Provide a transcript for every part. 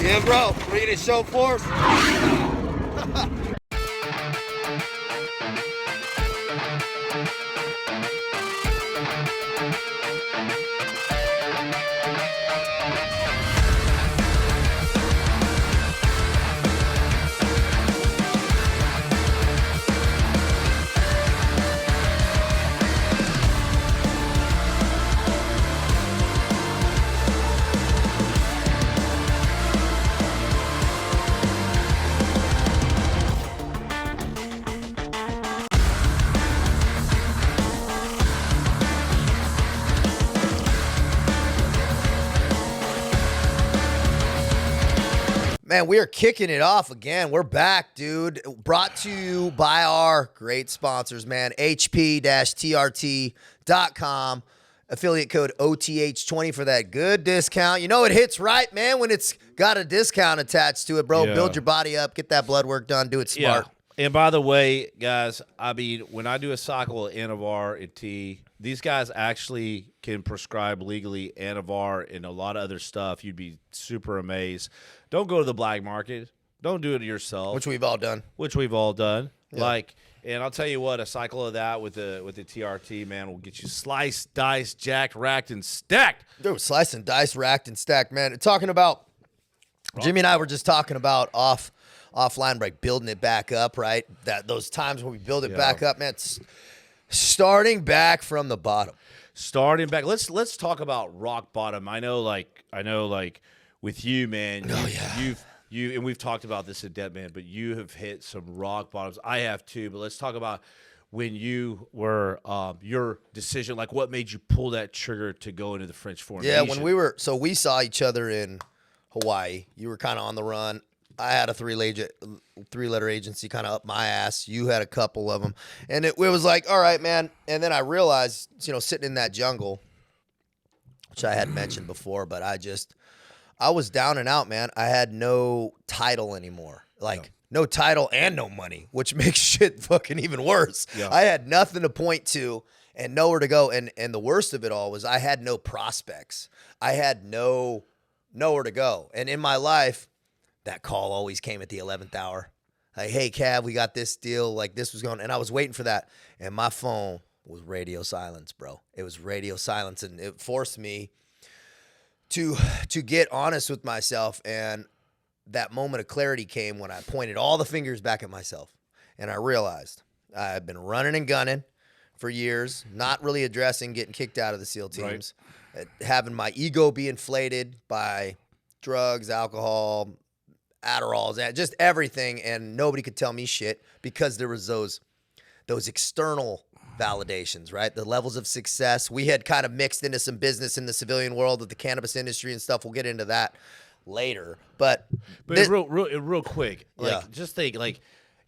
Yeah, bro. Ready to show force? Man, we are kicking it off again. We're back, dude. Brought to you by our great sponsors, man. HP-TRT.com. Affiliate code OTH20 for that good discount. You know it hits right, man, when it's got a discount attached to it, bro. Yeah. Build your body up. Get that blood work done. Do it smart. Yeah. And by the way, guys, I mean, when I do a cycle of Anavar and T, these guys actually can prescribe legally Anavar and a lot of other stuff. You'd be super amazed. Don't go to the black market. Don't do it yourself. Which we've all done. Yeah. And I'll tell you what, a cycle of that with the TRT, man, will get you sliced, diced, jacked, racked, and stacked. Dude, sliced and diced, racked and stacked, man. Talking about, Jimmy and I were just talking about offline break, building it back up, right? Those times when we build it back up, man, it's starting back from the bottom. Starting back. Let's talk about rock bottom. I know with you, man, you and we've talked about this at depth, man, but you have hit some rock bottoms. I have too, but let's talk about when you were your decision, like what made you pull that trigger to go into the French formation. Yeah, we saw each other in Hawaii. You were kind of on the run. I had a three-letter agency kind of up my ass. You had a couple of them. And it was like, all right, man. And then I realized, sitting in that jungle, which I had mentioned before, but I was down and out, man. I had no title anymore. No title and no money, which makes shit fucking even worse. Yeah. I had nothing to point to and nowhere to go. And the worst of it all was I had no prospects. I had nowhere to go. And in my life, that call always came at the 11th hour. Like, hey, Cav, we got this deal. Like, this was going, and I was waiting for that. And my phone was radio silence, bro. It was radio silence, and it forced me to get honest with myself. And that moment of clarity came when I pointed all the fingers back at myself. And I realized I had been running and gunning for years, not really addressing getting kicked out of the SEAL teams, having my ego be inflated by drugs, alcohol, Adderalls, just everything, and nobody could tell me shit because there was those external validations, right? The levels of success. We had kind of mixed into some business in the civilian world of the cannabis industry and stuff. We'll get into that later. But real quick, just think,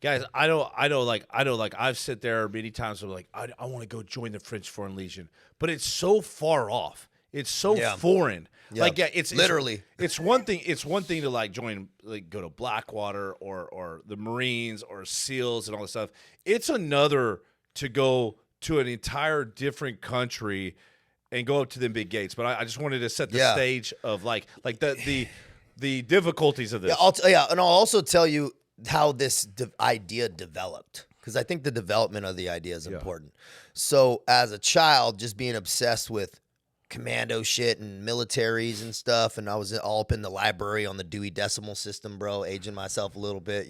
guys, I know, I've sit there many times. I'm like, I want to go join the French Foreign Legion, but it's so far off. It's so foreign. Yeah. It's literally. It's one thing. It's one thing to join, go to Blackwater or the Marines or SEALs and all this stuff. It's another to go to an entire different country and go up to them big gates. But I just wanted to set the stage of the difficulties of this. And I'll also tell you how this idea developed, because I think the development of the idea is important. So as a child, just being obsessed with commando shit and militaries and stuff, and I was all up in the library on the Dewey Decimal System, bro, aging myself a little bit,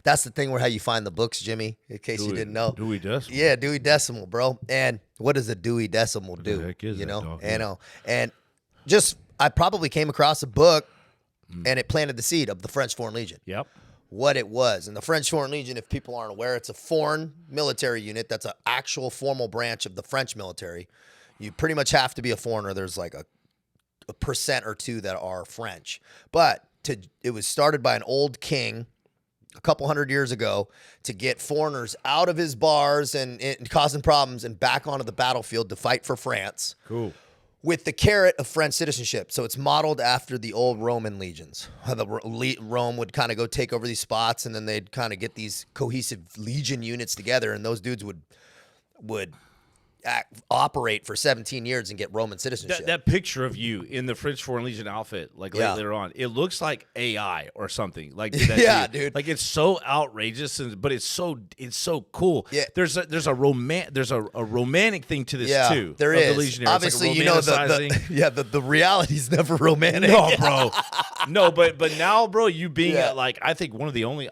That's the thing where how you find the books, Jimmy, in case you didn't know. Dewey Decimal? Yeah, Dewey Decimal, bro. And what does a Dewey Decimal do? What the heck is that, dog? I know. And I probably came across a book, and it planted the seed of the French Foreign Legion. Yep. What it was. And the French Foreign Legion, if people aren't aware, it's a foreign military unit that's an actual formal branch of the French military. You pretty much have to be a foreigner. There's like a percent or two that are French. But it was started by an old king a couple hundred years ago to get foreigners out of his bars and causing problems and back onto the battlefield to fight for France. Cool. With the carrot of French citizenship. So it's modeled after the old Roman legions. Rome would kind of go take over these spots, and then they'd kind of get these cohesive legion units together, and those dudes would operate for 17 years and get Roman citizenship. That picture of you in the French Foreign Legion outfit, like later on, it looks like AI or something. Like that dude. Like it's so outrageous, but it's so cool. Yeah. There's a romantic thing to this too. There of is. The Legionnaire. Obviously, like you know the reality's never romantic. No, bro. No, but now, bro, you being like I think one of the only,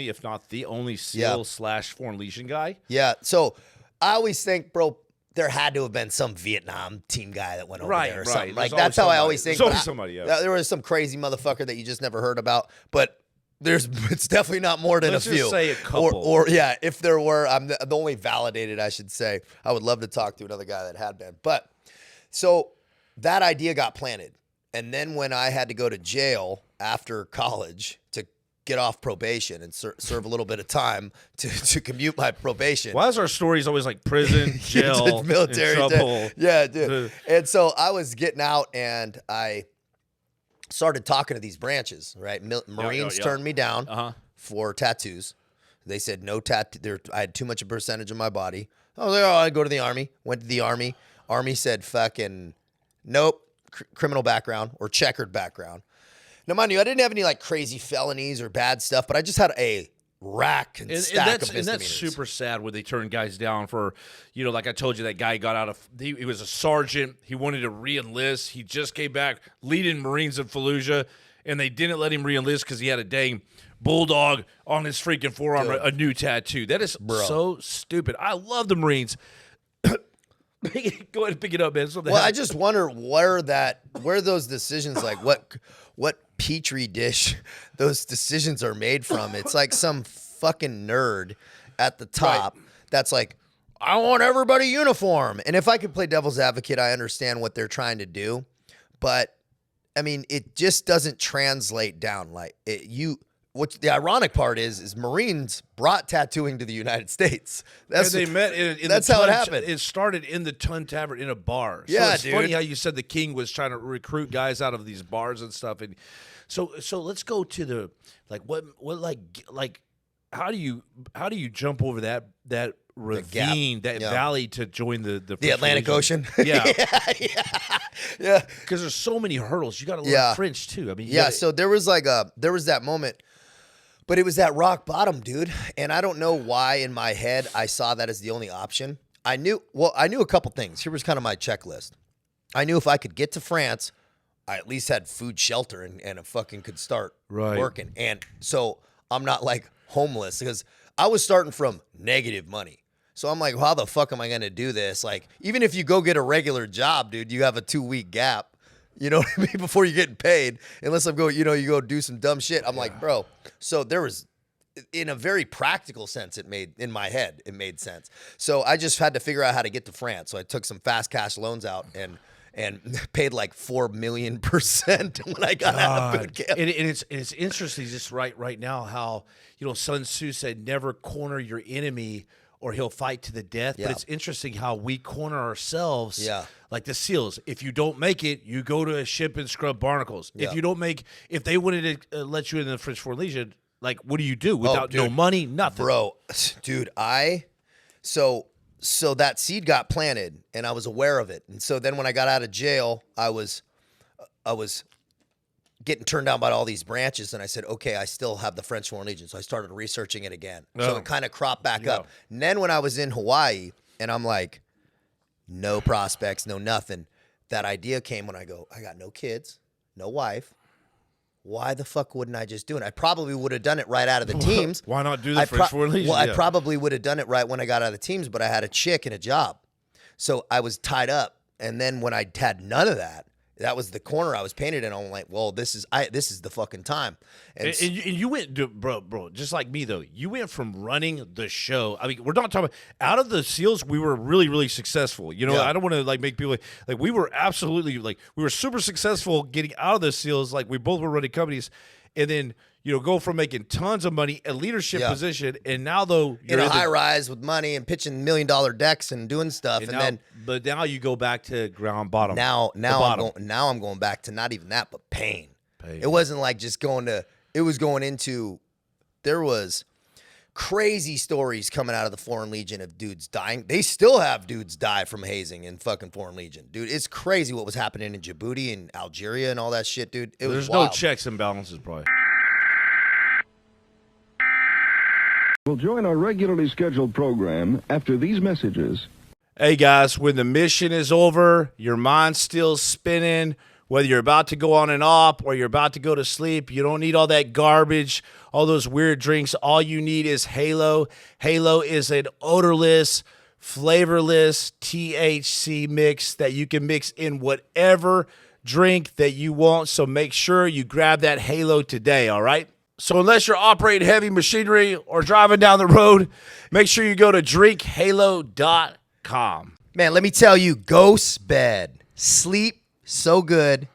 if not the only SEAL / Foreign Legion guy. Yeah. So I always think, bro, there had to have been some Vietnam team guy that went over there or something. Like that's how I always think. There's always somebody. Yeah. There was some crazy motherfucker that you just never heard about, but it's definitely not more than Let's a few. Just say a couple. Or if there were, I'm the only validated, I should say. I would love to talk to another guy that had been. But so that idea got planted. And then when I had to go to jail after college to get off probation and serve a little bit of time to commute my probation. Why is our stories always like prison, jail, military, trouble? Yeah, dude. And so I was getting out and I started talking to these branches, right? Marines turned me down for tattoos. They said no tattoo. I had too much a percentage of my body. I was like, I'd go to the Army. Went to the Army. Army said, fucking nope, criminal background or checkered background. Now, mind you, I didn't have any like crazy felonies or bad stuff, but I just had a rack and stack of misdemeanors. And that's super sad when they turn guys down for, like I told you, that guy got out of, he was a sergeant. He wanted to re-enlist. He just came back leading Marines in Fallujah, and they didn't let him re-enlist because he had a dang bulldog on his freaking forearm, a new tattoo. That is so stupid. I love the Marines. Go ahead and pick it up, man. Well, I just wonder where those decisions, like what petri dish those decisions are made from. It's like some fucking nerd at the top that's like, I want everybody uniform. And if I could play devil's advocate, I understand what they're trying to do, but I mean, it just doesn't translate down. Like what the ironic part is Marines brought tattooing to the United States. That's they met that's how it happened. It started in the Tun Tavern in a bar. So yeah, it's dude. funny how you said the king was trying to recruit guys out of these bars and stuff. And so let's go to the how do you jump over that ravine, that valley to join the Atlantic Ocean? Yeah. Yeah. Because there's so many hurdles. You got to learn French too. I mean, so there was that moment. But it was that rock bottom, dude. And I don't know why in my head I saw that as the only option. I knew a couple things. Here was kind of my checklist. I knew if I could get to France, I at least had food, shelter, and I fucking could start working. And so I'm not like homeless because I was starting from negative money. So I'm like, how the fuck am I going to do this? Like, even if you go get a regular job, dude, you have a 2-week gap. You know what I mean? Before you're getting paid, unless I'm going, you go do some dumb shit. I'm like, bro. So there was, in a very practical sense, it made sense. So I just had to figure out how to get to France. So I took some fast cash loans out and paid like 4 million % when I got out of boot camp. And it's interesting just right now how, Sun Tzu said, never corner your enemy or he'll fight to the death. Yeah. But it's interesting how we corner ourselves. Yeah. Like the SEALs. If you don't make it, you go to a ship and scrub barnacles. Yeah. If they wanted to let you in the French Foreign Legion, like, what do you do without no money, nothing? Bro, dude, so that seed got planted and I was aware of it. And so then when I got out of jail, I was getting turned down by all these branches, and I said, okay, I still have the French Foreign Legion. So I started researching it again. So it kind of cropped back up. And then when I was in Hawaii, and I'm like, no prospects, no nothing, that idea came when I got no kids, no wife. Why the fuck wouldn't I just do it? I probably would have done it right out of the teams. Why not do the French Foreign Legion? Well, I probably would have done it right when I got out of the teams, but I had a chick and a job. So I was tied up. And then when I had none of that, that was the corner I was painted in. I'm like, well, this is the fucking time. And you went, bro, just like me though. You went from running the show. I mean, we're not talking about out of the SEALs. We were really, really successful. I don't want to like make people like we were absolutely like we were super successful getting out of the SEALs. Like we both were running companies, and then go from making tons of money, a leadership position, and now though you're in a high rise with money and pitching $1 million decks and doing stuff, but now you go back to ground bottom. Now I'm going back to not even that, but pain. It wasn't like just it was going into, there was crazy stories coming out of the Foreign Legion of dudes dying. They still have dudes die from hazing in fucking Foreign Legion. Dude, it's crazy what was happening in Djibouti and Algeria and all that shit, dude. It was There's wild. no checks and balances, probably. We'll join our regularly scheduled program after these messages. Hey, guys, when the mission is over, your mind's still spinning, whether you're about to go on an op or you're about to go to sleep, you don't need all that garbage, all those weird drinks. All you need is Halo. Halo is an odorless, flavorless THC mix that you can mix in whatever drink that you want. So make sure you grab that Halo today, all right? So unless you're operating heavy machinery or driving down the road, make sure you go to drinkhalo.com. Man, let me tell you, ghost bed. Sleep so good,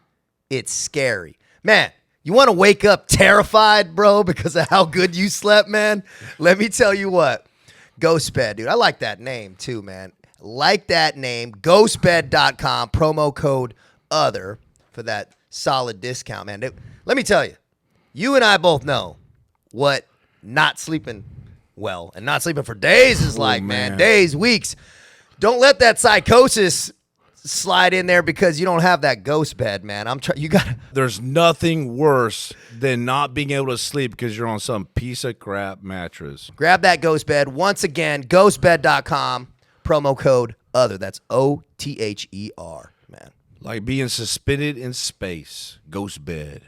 it's scary. Man, you want to wake up terrified, bro, because of how good you slept, man? Let me tell you what. Ghost bed, dude. I like that name too, man. Like that name. Ghostbed.com, promo code OTHER for that solid discount, man. Let me tell you. You and I both know what not sleeping well and not sleeping for days is like, man. Days, weeks. Don't let that psychosis slide in there because you don't have that ghost bed, man. There's nothing worse than not being able to sleep because you're on some piece of crap mattress. Grab that ghost bed. Once again, ghostbed.com, promo code OTHER. That's OTHER, man. Like being suspended in space. Ghost bed.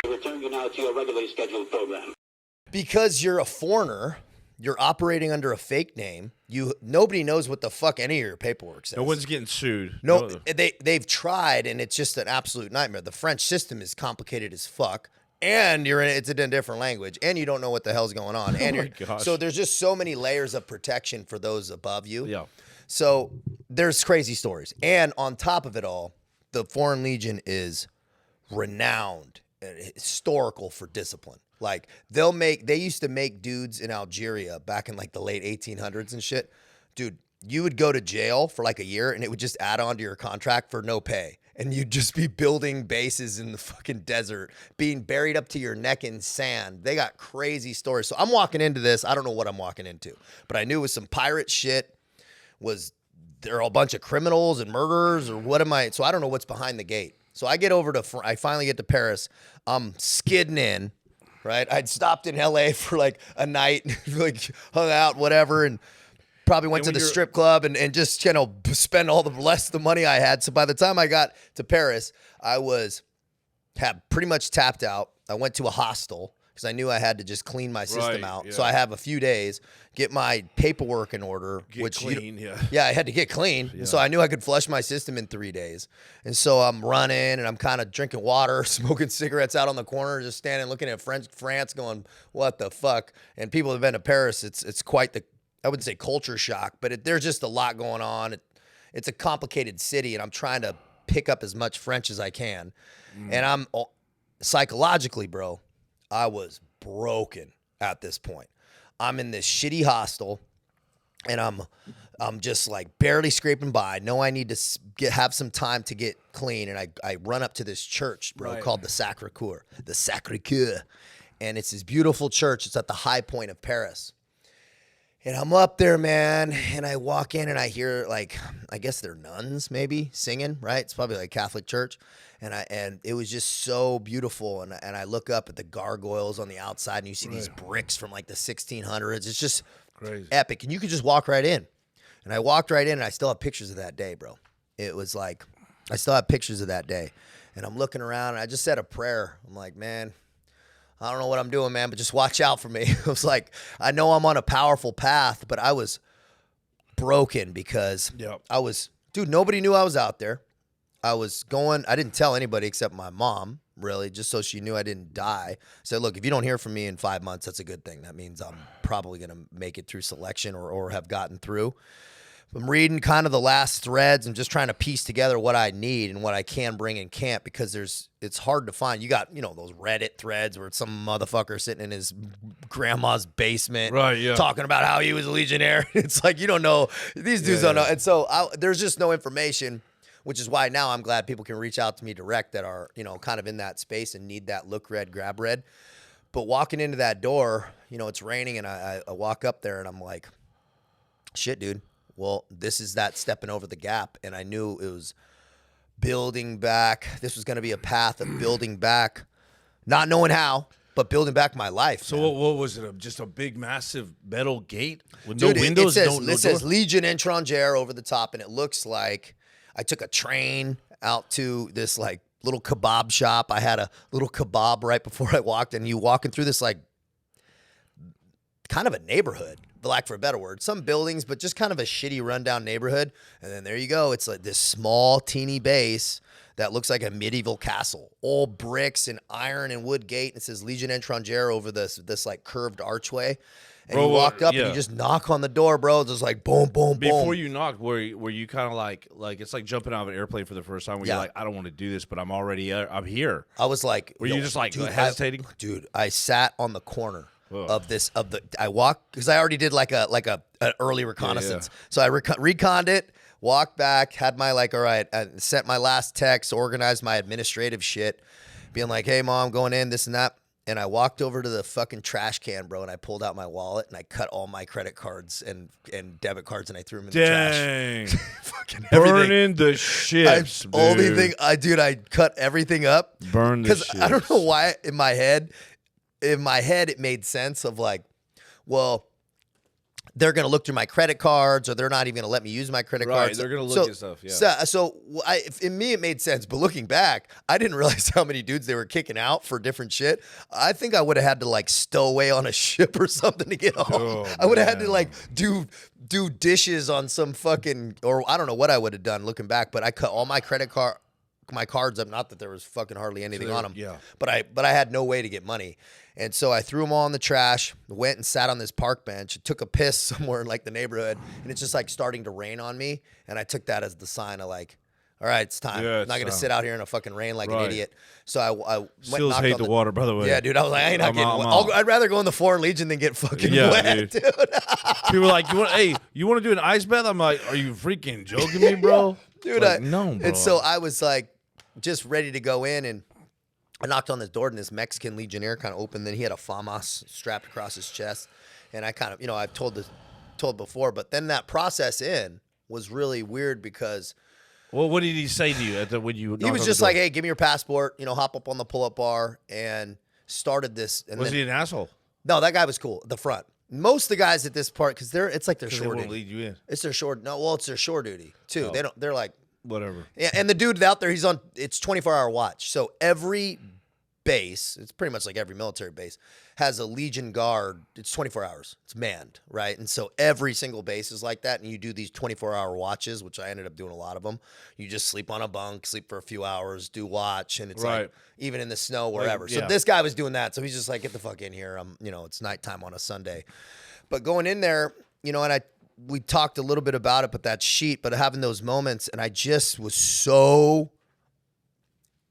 Return you now to your regularly scheduled program. Because you're a foreigner, you're operating under a fake name. Nobody knows what the fuck any of your paperwork says. No one's getting sued. No, they've tried, and it's just an absolute nightmare. The French system is complicated as fuck, and it's in a different language, and you don't know what the hell's going on. And my gosh. So there's just so many layers of protection for those above you. Yeah. So there's crazy stories, and on top of it all, the Foreign Legion is renowned, historical for discipline. Like they used to make dudes in Algeria back in like the late 1800s and shit. Dude, you would go to jail for like a year and it would just add on to your contract for no pay. And you'd just be building bases in the fucking desert, being buried up to your neck in sand. They got crazy stories. So I'm walking into this. I don't know what I'm walking into, but I knew it was some pirate shit. There are a bunch of criminals and murderers or what am I? So I don't know what's behind the gate. So I finally get to Paris. I'm skidding in. Right, I'd stopped in LA for like a night, like hung out, whatever, and probably went to the strip club and just spend all the rest of the money I had. So by the time I got to Paris, I had pretty much tapped out. I went to a hostel because I knew I had to just clean my system out. Yeah. So I have a few days, get my paperwork in order. Yeah, I had to get clean. Yeah. So I knew I could flush my system in 3 days. And so I'm running and I'm kind of drinking water, smoking cigarettes out on the corner, just standing looking at France going, what the fuck? And people have been to Paris. It's quite I wouldn't say culture shock, but there's just a lot going on. It's a complicated city and I'm trying to pick up as much French as I can. And I'm psychologically, bro, I was broken at this point. I'm in this shitty hostel, and I'm just like barely scraping by. Know I need to have some time to get clean, and I run up to this church, bro, called the Sacré-Cœur, and it's this beautiful church. It's at the high point of Paris, and I'm up there, man, and I walk in and I hear I guess they're nuns maybe singing, right? It's probably like a Catholic church. And it was just so beautiful. And I look up at the gargoyles on the outside and you see these bricks from like the 1600s. It's just crazy, epic. And you could just walk right in. And I walked right in and I still have pictures of that day, bro. It was like, I still have pictures of that day. And I'm looking around and I just said a prayer. I'm like, man, I don't know what I'm doing, man, but just watch out for me. I was like, I know I'm on a powerful path, but I was broken because dude, nobody knew I was out there. I didn't tell anybody except my mom, really, just so she knew I didn't die. I said, look, if you don't hear from me in 5 months, that's a good thing. That means I'm probably going to make it through selection or have gotten through. I'm reading kind of the last threads and just trying to piece together what I need and what I can bring and can't because it's hard to find. You got, those Reddit threads where it's some motherfucker sitting in his grandma's basement talking about how he was a Legionnaire. It's like, you don't know. These dudes don't know. And so there's just no information. which is why now I'm glad people can reach out to me direct that are, kind of in that space and need that look red, grab red. But walking into that door, it's raining and I walk up there and I'm like, shit, dude. Well, this is that stepping over the gap. And I knew it was building back. This was going to be a path of building back, not knowing how, but building back my life. So man. what was it? Just a big, massive metal gate with Dude, no windows? It says Legion Étranger over the top, and it looks like I took a train out to this like little kebab shop. I had a little kebab right before I walked, and you walking through this like kind of a neighborhood, for lack for a better word. Some buildings, but just kind of a shitty rundown neighborhood. And then there you go. It's like this small, teeny base that looks like a medieval castle. All bricks and iron and wood gate. And it says Legion Étranger over this like curved archway. And you walk up and you just knock on the door, bro. It's just like boom, boom, boom. Before you knocked, were you kind of like it's like jumping out of an airplane for the first time where you're like, I don't want to do this, but I'm already I'm here. I was like, were you just like hesitating? I sat on the corner I walked because I already did like an early reconnaissance. Yeah. So I reconned it, walked back, had my all right, I sent my last text, organized my administrative shit, being like, hey mom, going in, this and that. And I walked over to the fucking trash can, bro, and I pulled out my wallet and I cut all my credit cards and debit cards and I threw them in the trash. Fucking burning the ships, dude. Only thing I cut everything up. Burn the ships. Because I don't know why in my head it made sense of like, well, they're going to look through my credit cards or they're not even going to let me use my credit cards. They're going to look at stuff, yeah. So in me, it made sense. But looking back, I didn't realize how many dudes they were kicking out for different shit. I think I would have had to like stow away on a ship or something to get home. I would have had to like do dishes on some fucking, or I don't know what I would have done looking back, but I cut all my my cards up. Not that there was fucking hardly anything on them. Yeah. But I had no way to get money. And so I threw them all in the trash, went and sat on this park bench, took a piss somewhere in like the neighborhood, and it's just like starting to rain on me. And I took that as the sign of like, all right, it's time. I'm not going to sit out here in a fucking rain like an idiot. So I went Seals hate the water, by the way. Yeah, dude. I was like, I ain't not getting wet. I'd rather go in the Foreign Legion than get fucking wet, dude. People are like, you want to do an ice bath? I'm like, are you freaking joking me, bro? Dude, like, no, bro. And so I was like, just ready to go in, and I knocked on this door, and this Mexican Legionnaire kind of opened. Then he had a FAMAS strapped across his chest, and I kind of, I've told before, but then that process in was really weird because. Well, what did he say to you when you? He was just like, "Hey, give me your passport. Hop up on the pull-up bar," and started this. And was he an asshole? No, that guy was cool. The front. Most of the guys at this part, because it's like their shore duty. They won't lead you in. It's their shore. No, well, it's their shore duty too. Oh. They're like. Whatever. Yeah, and the dude out there, it's 24-hour watch. So every base, it's pretty much like every military base, has a Legion guard. It's 24 hours. It's manned, right? And so every single base is like that, and you do these 24-hour watches, which I ended up doing a lot of them. You just sleep on a bunk, sleep for a few hours, do watch, and it's like even in the snow, wherever. So this guy was doing that. So he's just like, get the fuck in here. It's nighttime on a Sunday. But going in there, and we talked a little bit about it, but having those moments, and I just was so,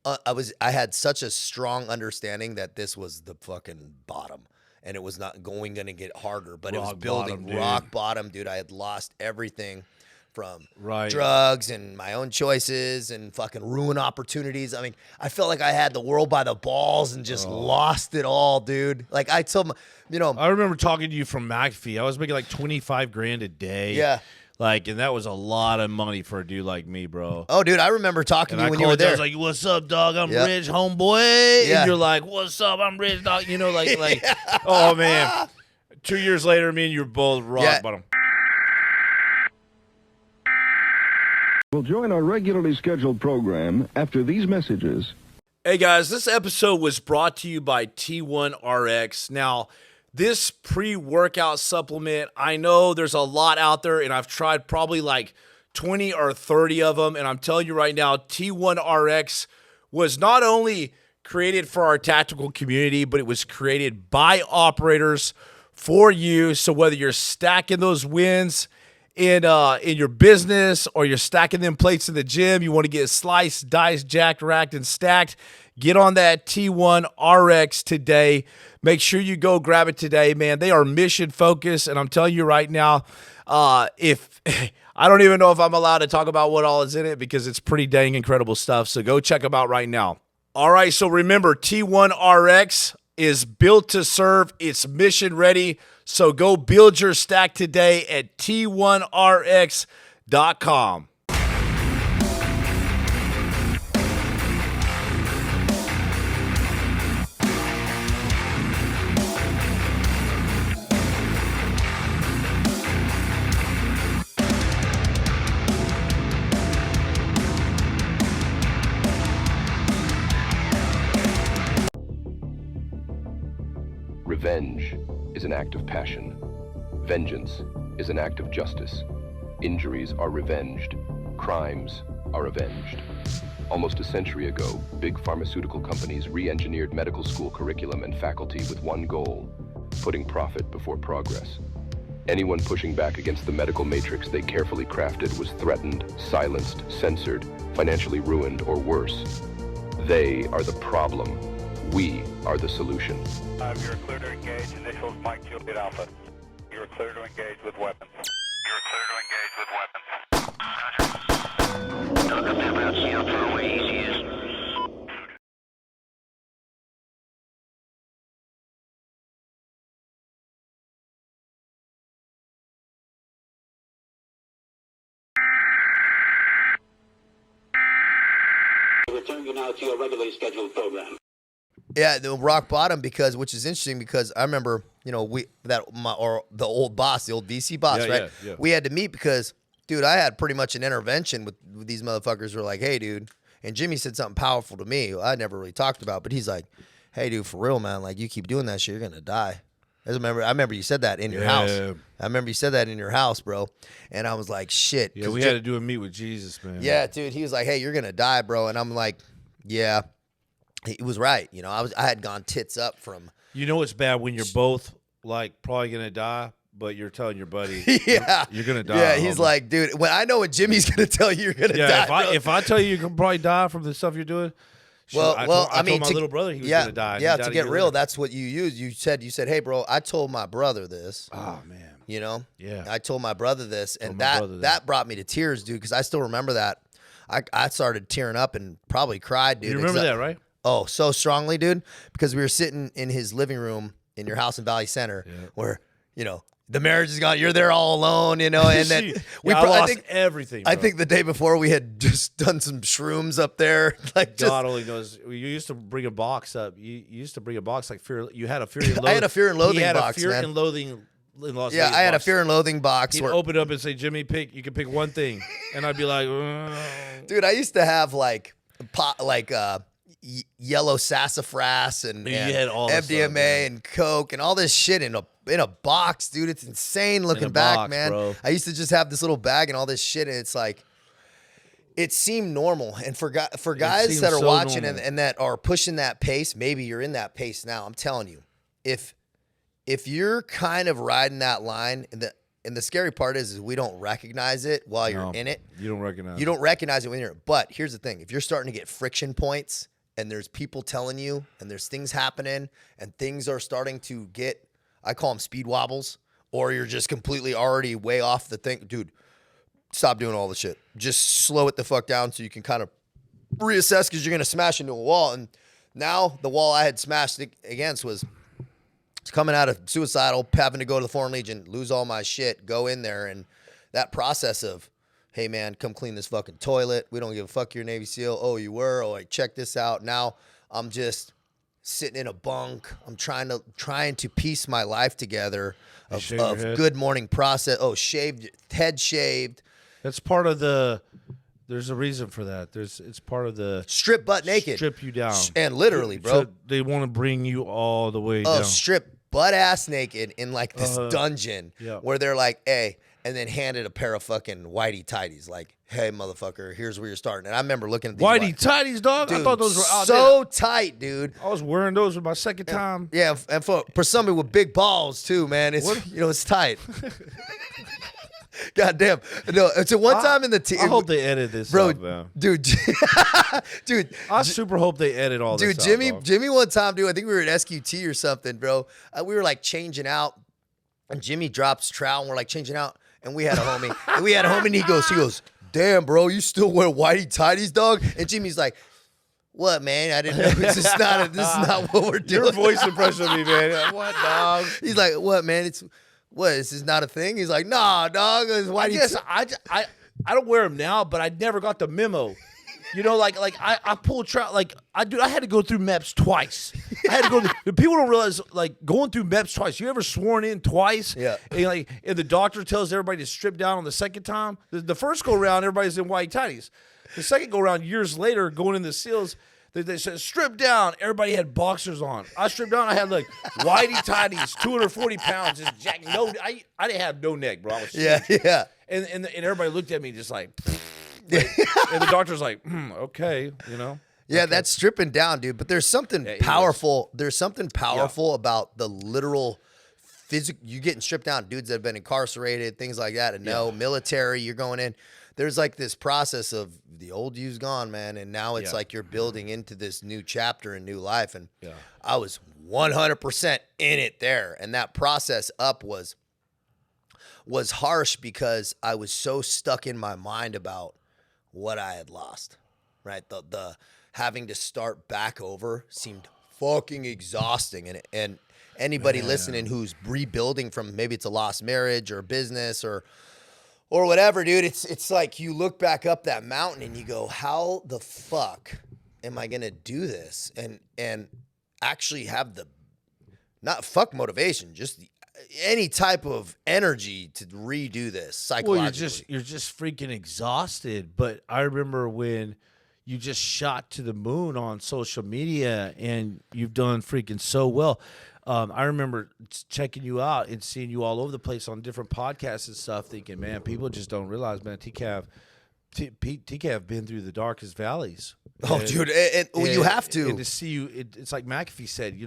I had such a strong understanding that this was the fucking bottom, and it was not going to get harder, but it was building rock bottom, dude. I had lost everything from drugs and my own choices and fucking ruin opportunities. I mean, I felt like I had the world by the balls and just lost it all, dude. Like I told I remember talking to you from McAfee. I was making like $25,000 a day. Yeah. And that was a lot of money for a dude like me, bro. Oh, dude, I remember talking to you when you were there. I was like, "What's up, dog? I'm rich, homeboy." Yeah. And you're like, "What's up? I'm rich, dog." Oh man. 2 years later, me and you were both rock bottom. We'll join our regularly scheduled program after these messages. Hey guys, this episode was brought to you by T1RX. Now, this pre-workout supplement, I know there's a lot out there, and I've tried probably like 20 or 30 of them, and I'm telling you right now, T1RX was not only created for our tactical community, but it was created by operators for you. So whether you're stacking those wins in your business or you're stacking them plates in the gym, you want to get sliced, diced, jacked, racked, and stacked, get on that T1RX today. Make sure you go grab it today, man. They are mission focused, and I'm telling you right now, if I don't even know if I'm allowed to talk about what all is in it because it's pretty dang incredible stuff. So go check them out right now. All right, so remember, T1RX is built to serve. It's mission ready. So go build your stack today at T1RX.com. Revenge is an act of passion. Vengeance is an act of justice. Injuries are revenged. Crimes are avenged. Almost a century ago, big pharmaceutical companies re-engineered medical school curriculum and faculty with one goal: putting profit before progress. Anyone pushing back against the medical matrix they carefully crafted was threatened, silenced, censored, financially ruined, or worse. They are the problem. We are the solution. You're clear to engage. Initials Mike Juliet Alpha. You're clear to engage with weapons. You're clear to engage with weapons. Don't step out, see how far away easy is. Return you now to your regularly scheduled program. Yeah, the rock bottom which is interesting because I remember, the old boss, the old VC boss, Yeah, right? yeah. We had to meet because, dude, I had pretty much an intervention with these motherfuckers who were like, hey, dude, and Jimmy said something powerful to me I never really talked about, but he's like, hey, dude, for real, man, like you keep doing that shit, you're gonna die. I remember you said that in your house. I remember you said that in your house, bro. And I was like, shit. Yeah, we had to do a meet with Jesus, man. Yeah, dude. He was like, hey, you're gonna die, bro. And I'm like, yeah. He was right. I had gone tits up from. You know it's bad when you're both like probably gonna die, but you're telling your buddy, yeah, you're gonna die. Yeah, he's homie. like, dude, when I know what Jimmy's gonna tell you, you're gonna die. If I tell you you can probably die from the stuff you're doing. I told my little brother he was gonna die. Yeah, to get real, that's what you used. You said, hey, bro, I told my brother this. Oh man. Yeah. I told my brother this, and that brought me to tears, dude, because I still remember that. I started tearing up and probably cried, dude. You remember that, right? Oh, so strongly, dude, because we were sitting in his living room in your house in Valley Center where, the marriage is gone. You're there all alone, and then I lost everything. Bro. I think the day before we had just done some shrooms up there. God only knows. You used to bring a box up. You used to bring a box like fear. You had a fear and loathing. I had a fear and loathing he had box, a fear man. and loathing in Las Vegas. Yeah, I had a box. fear and loathing box. He'd open up and say, "Jimmy, you can pick one thing," and I'd be like, dude, I used to have yellow sassafras and had all MDMA stuff, man. and coke and all this shit in a box, dude. It's insane looking back, box, man. bro. I used to just have this little bag and all this shit, and it's like it seemed normal. And for guys that are so watching normal. and that are pushing that pace, maybe you're in that pace now. I'm telling you, if you're kind of riding that line, and the scary part is we don't recognize it while you're in it. You don't recognize. You don't recognize it when you're. But here's the thing: if you're starting to get friction points, and there's people telling you, and there's things happening, and things are starting to get, I call them speed wobbles, or you're just completely already way off the thing, dude. Stop doing all the shit. Just slow it the fuck down so you can kind of reassess, because you're gonna smash into a wall. And now the wall I had smashed against was coming out of suicidal, having to go to the Foreign Legion, lose all my shit, go in there, and that process of, hey man, come clean this fucking toilet. We don't give a fuck, you're a Navy SEAL. Oh, you were? Oh, check this out. Now I'm just sitting in a bunk. I'm trying to piece my life together of good morning process. Oh, head shaved. That's part of there's a reason for that. It's part of the Strip butt naked. Strip you down. And literally, bro. So they want to bring you all the way down. Strip butt ass naked in like this dungeon yeah. where they're like, hey, and then handed a pair of fucking whitey tighties, like, hey, motherfucker, here's where you're starting. And I remember looking at these Whitey tighties, dog. dude, I thought those were so tight, dude. I was wearing those for my second time. Yeah, and for somebody with big balls too, man, it's it's tight. God damn. No, it's a one time in the team. I hope they edit this, bro, out, man. dude. Dude, I super hope they edit all this. Dude, Jimmy, one time, dude. I think we were at SQT or something, bro. We were like changing out, and Jimmy drops trowel, and we're like changing out. And we had a homie, and he goes, damn, bro, you still wear whitey tighties, dog? And Jimmy's like, what, man? I didn't know. This is not what we're doing. Your voice impression of me, man. What, dog? He's like, what, man? This is not a thing? He's like, nah, dog. It's whitey. I guess I don't wear them now, but I never got the memo. You know, like I pulled trout. Like I had to go through MEPS twice. I had to go. People don't realize, like, going through MEPS twice. You ever sworn in twice? Yeah. And the doctor tells everybody to strip down on the second time. The first go around, everybody's in white tighties. The second go around, years later, going in the SEALs, they said strip down. Everybody had boxers on. I stripped down. I had like whitey tighties, 240 pounds, just jack. No, I didn't have no neck, bro. I was huge. Yeah. And everybody looked at me just like. And the doctor's like, okay, you know. Yeah, okay. that's stripping down, dude. But there's something powerful. There's something powerful about the literal physical. You getting stripped down, dudes that have been incarcerated, things like that, and military. You're going in. There's like this process of the old you's gone, man, and now it's like you're building into this new chapter and new life. And I was 100% in it there, and that process up was harsh because I was so stuck in my mind about what I had lost, right? The having to start back over seemed fucking exhausting. And anybody listening who's rebuilding from, maybe it's a lost marriage or business or whatever, dude, it's like you look back up that mountain and you go, how the fuck am I gonna do this? And actually have the, not fuck motivation, just any type of energy to redo this psychologically. Well, you're just freaking exhausted. But I remember when you just shot to the moon on social media and you've done freaking so well. I remember checking you out and seeing you all over the place on different podcasts and stuff, thinking, man, people just don't realize, man, TCAV been through the darkest valleys. Oh, dude, and you have to. And to see you, it's like McAfee said,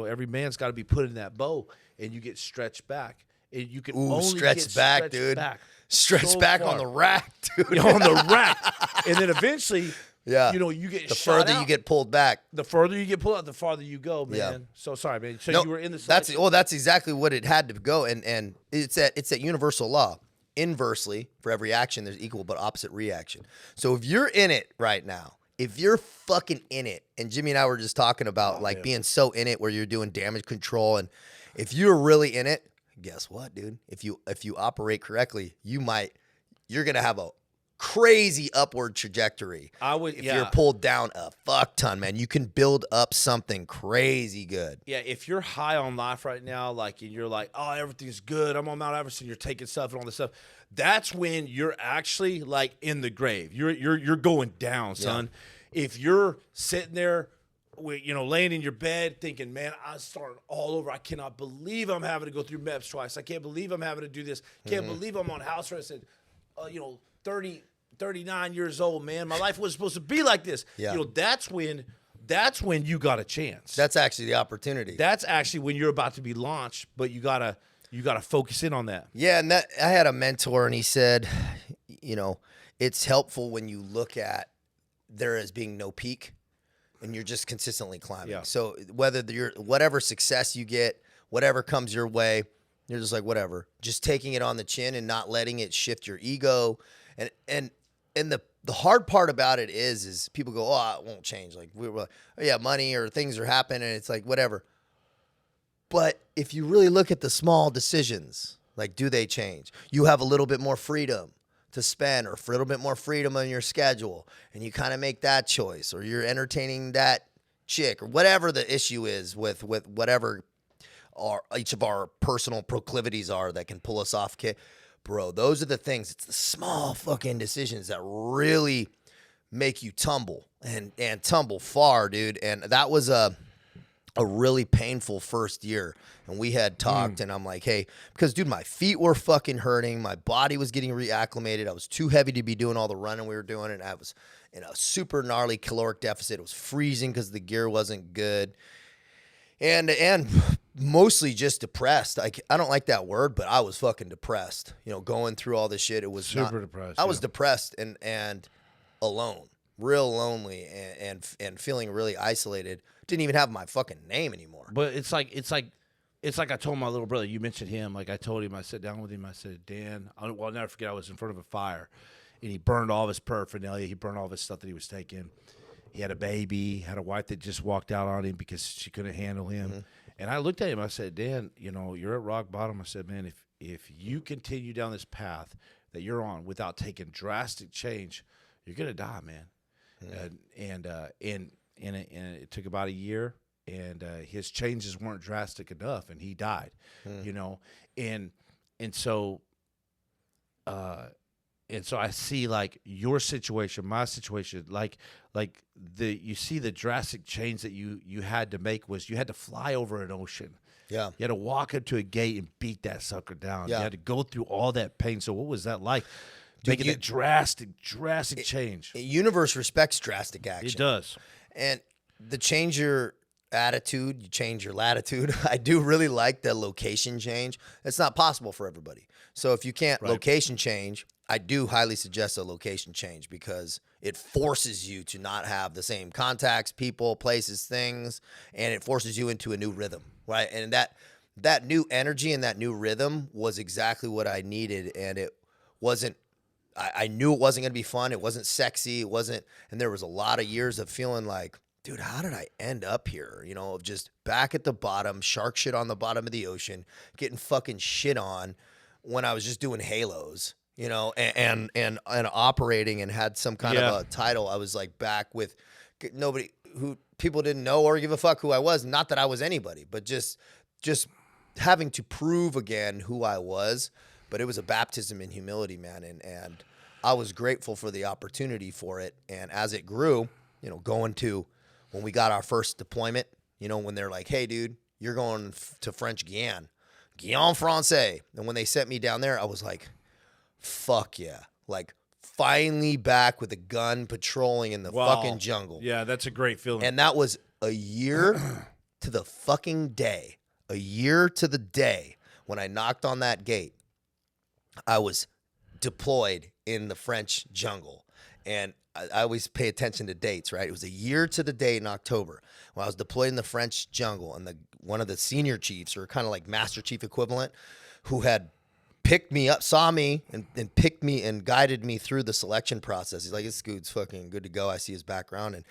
every man's got to be put in that bow, and you get stretched back. And you can only stretched get back, stretched dude. back Stretched so back far. on the rack, dude. On the rack. And then eventually, you get the shot further out. you get pulled back. The further you get pulled out, the farther you go, man. Yeah. So sorry, man. So No, you were in the that's exactly what it had to go. And it's that universal law. Inversely, for every action, there's equal but opposite reaction. So if you're in it right now, if you're fucking in it, and Jimmy and I were just talking about being so in it where you're doing damage control, and if you're really in it, guess what, dude? If you operate correctly, you're gonna have a crazy upward trajectory. If you're pulled down a fuck ton, man, you can build up something crazy good. Yeah, if you're high on life right now, and you're like, oh, everything's good, I'm on Mount Everest, and you're taking stuff and all this stuff, that's when you're actually like in the grave. You're going down, son. Yeah. If you're sitting there, laying in your bed thinking, man, I'm starting all over. I cannot believe I'm having to go through MEPS twice. I can't believe I'm having to do this. Can't believe I'm on house arrest at 39 years old, man. My life wasn't supposed to be like this. Yeah. That's when you got a chance. That's actually the opportunity. That's actually when you're about to be launched, but you gotta focus in on that. Yeah, and I had a mentor, and he said, it's helpful when you look at there as being no peak, and you're just consistently climbing. Yeah. So whatever success you get, whatever comes your way, you're just like, whatever. Just taking it on the chin and not letting it shift your ego. And the hard part about it is people go, oh, it won't change. Like, we're like, oh, yeah, money or things are happening, and it's like, whatever. But if you really look at the small decisions, like, do they change? You have a little bit more freedom to spend, or a little bit more freedom on your schedule, and you kind of make that choice, or you're entertaining that chick, or whatever the issue is with whatever each of our personal proclivities are that can pull us off. Bro, those are the things. It's the small fucking decisions that really make you tumble and tumble far, dude. And that was a really painful first year. And we had talked, and I'm like, hey, because, dude, my feet were fucking hurting. My body was getting reacclimated. I was too heavy to be doing all the running we were doing, and I was in a super gnarly caloric deficit. It was freezing because the gear wasn't good. And mostly just depressed. I don't like that word, but I was fucking depressed. Going through all this shit. It was super depressed. I was depressed and alone, real lonely, and feeling really isolated. Didn't even have my fucking name anymore. But it's like it's like I told my little brother. You mentioned him. Like I told him, I sat down with him. I said, Dan, I'll never forget. I was in front of a fire, and he burned all of his paraphernalia. He burned all of his stuff that he was taking. He had a baby, had a wife that just walked out on him because she couldn't handle him. Mm-hmm. And I looked at him. I said, Dan, you know, you're at rock bottom. I said, man, if you continue down this path that you're on without taking drastic change, you're gonna die, man. Mm-hmm. And it took about a year. And his changes weren't drastic enough, and he died. You know, and so I see like your situation, my situation, like you see the drastic change that you had to make was you had to fly over an ocean. Yeah, you had to walk up to a gate and beat that sucker down. Yeah. You had to go through all that pain. So what was that like? Making that drastic change. The universe respects drastic action. It does, and the change your attitude, you change your latitude. I do really like the location change. It's not possible for everybody. So if you can't location change, I do highly suggest a location change because it forces you to not have the same contacts, people, places, things, and it forces you into a new rhythm, right? And that new energy and that new rhythm was exactly what I needed, and it wasn't I knew it wasn't going to be fun. It wasn't sexy. It wasn't, and there was a lot of years of feeling like, dude, how did I end up here? You know, just back at the bottom, shark shit on the bottom of the ocean, getting fucking shit on when I was just doing halos, you know, and operating and had some kind of a title. I was like back with nobody who people didn't know or give a fuck who I was. Not that I was anybody, but just having to prove again who I was. But it was a baptism in humility, man. And I was grateful for the opportunity for it. And as it grew, you know, going to when we got our first deployment, you know, when they're like, hey, dude, you're going to French Guiana Francais. And when they sent me down there, I was like, fuck yeah. Like, finally back with a gun patrolling in the fucking jungle. Yeah, that's a great feeling. And that was a year to the fucking day. A year to the day when I knocked on that gate. I was deployed in the French jungle. And I always pay attention to dates, right? It was a year to the day in October when I was deployed in the French jungle, and one of the senior chiefs, or kind of like Master Chief equivalent, who had picked me up, saw me, and picked me and guided me through the selection process. He's like, this dude's fucking good to go. I see his background. And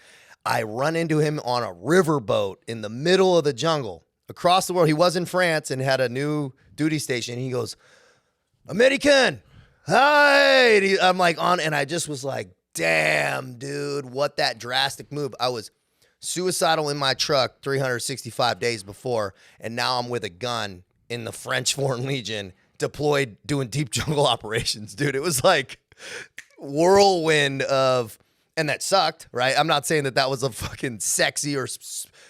I run into him on a riverboat in the middle of the jungle across the world. He was in France and had a new duty station. He goes, American, hi. I'm like on, and I just was like, damn, dude, what that drastic move. I was suicidal in my truck 365 days before, and now I'm with a gun in the French Foreign Legion deployed doing deep jungle operations, dude. It was like whirlwind of, and that sucked, right? I'm not saying that was a fucking sexy or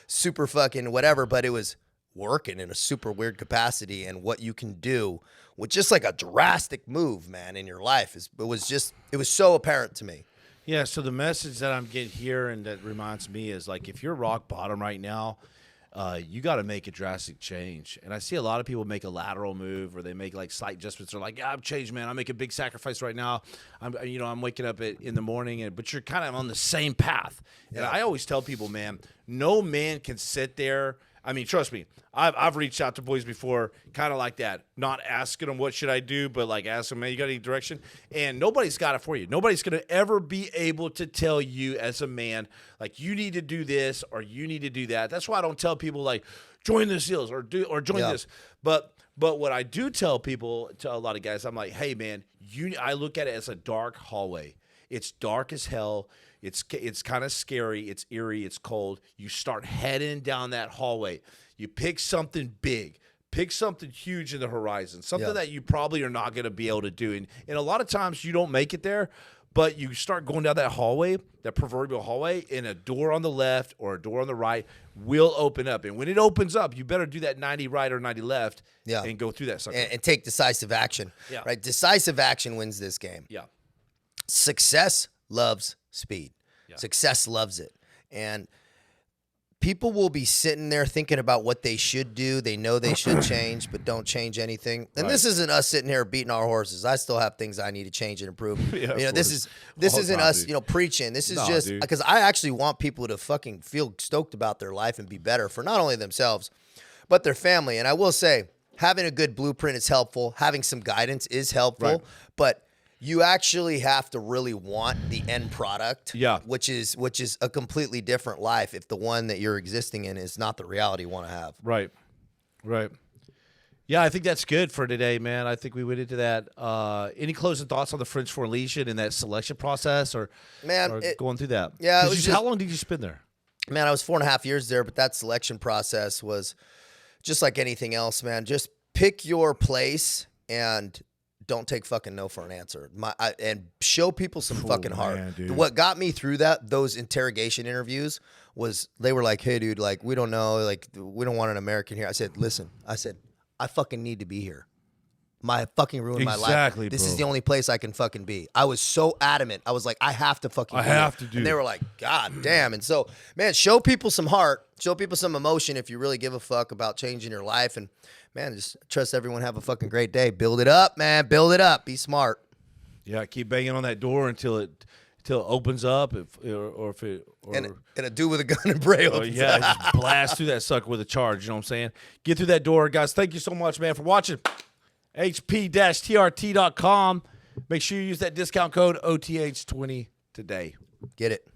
super fucking whatever, but it was working in a super weird capacity, and what you can do with just like a drastic move, man, in your life it was so apparent to me. Yeah, so the message that I'm getting here and that reminds me is like if you're rock bottom right now, you got to make a drastic change. And I see a lot of people make a lateral move or they make like slight adjustments. They're like, yeah, I'm changed, man. I make a big sacrifice right now. I'm waking up in the morning, but you're kind of on the same path. Yeah. And I always tell people, man, no man can sit there. I mean, trust me, I've reached out to boys before, kind of like that, not asking them what should I do, but like asking them, man, you got any direction? And nobody's got it for you. Nobody's going to ever be able to tell you as a man, like, you need to do this or you need to do that. That's why I don't tell people like join the SEALs or join this. But what I do tell people, to a lot of guys, I'm like, hey man, I look at it as a dark hallway. It's dark as hell. It's kind of scary. It's eerie. It's cold. You start heading down that hallway. You pick something big. Pick something huge in the horizon. Something that you probably are not going to be able to do. And a lot of times you don't make it there, but you start going down that hallway, that proverbial hallway, and a door on the left or a door on the right will open up. And when it opens up, you better do that 90 right or 90 left and go through that sucker. And take decisive action. Yeah. Right? Decisive action wins this game. Yeah. Success loves speed. Yeah. Success loves it. And people will be sitting there thinking about what they should do. They know they should change, but don't change anything. And this isn't us sitting here beating our horses. I still have things I need to change and improve. This isn't us, preaching. This is just because I actually want people to fucking feel stoked about their life and be better for not only themselves, but they're family. And I will say, having a good blueprint is helpful. Having some guidance is helpful, Right. but you actually have to really want the end product, Yeah. which is a completely different life if the one that you're existing in is not the reality you want to have. Right. Yeah, I think that's good for today, man. I think we went into that. Any closing thoughts on the French Foreign Legion and that selection process, or going through that? Yeah, it 'Cause was how long did you spend there? Man, I was 4.5 years there, but that selection process was just like anything else, man. Just pick your place and don't take fucking no for an answer. And show people some fucking heart. man, dude. What got me through those interrogation interviews was they were like, hey, dude, like, we don't know. Like, we don't want an American here. I said, listen, I fucking need to be here. My fucking ruined my life. Exactly, This bro. is the only place I can fucking be. I was so adamant. I was like, I have to fucking be have here. to do And they it. were like, God damn. And so, man, show people some heart. Show people some emotion if you really give a fuck about changing your life. And, man, just trust everyone. Have a fucking great day. Build it up, man. Build it up. Be smart. Yeah, keep banging on that door until it opens up, and a dude with a gun and bray opens up. just blast through that sucker with a charge. You know what I'm saying? Get through that door, guys. Thank you so much, man, for watching. HP-TRT.com. Make sure you use that discount code OTH20 today. Get it.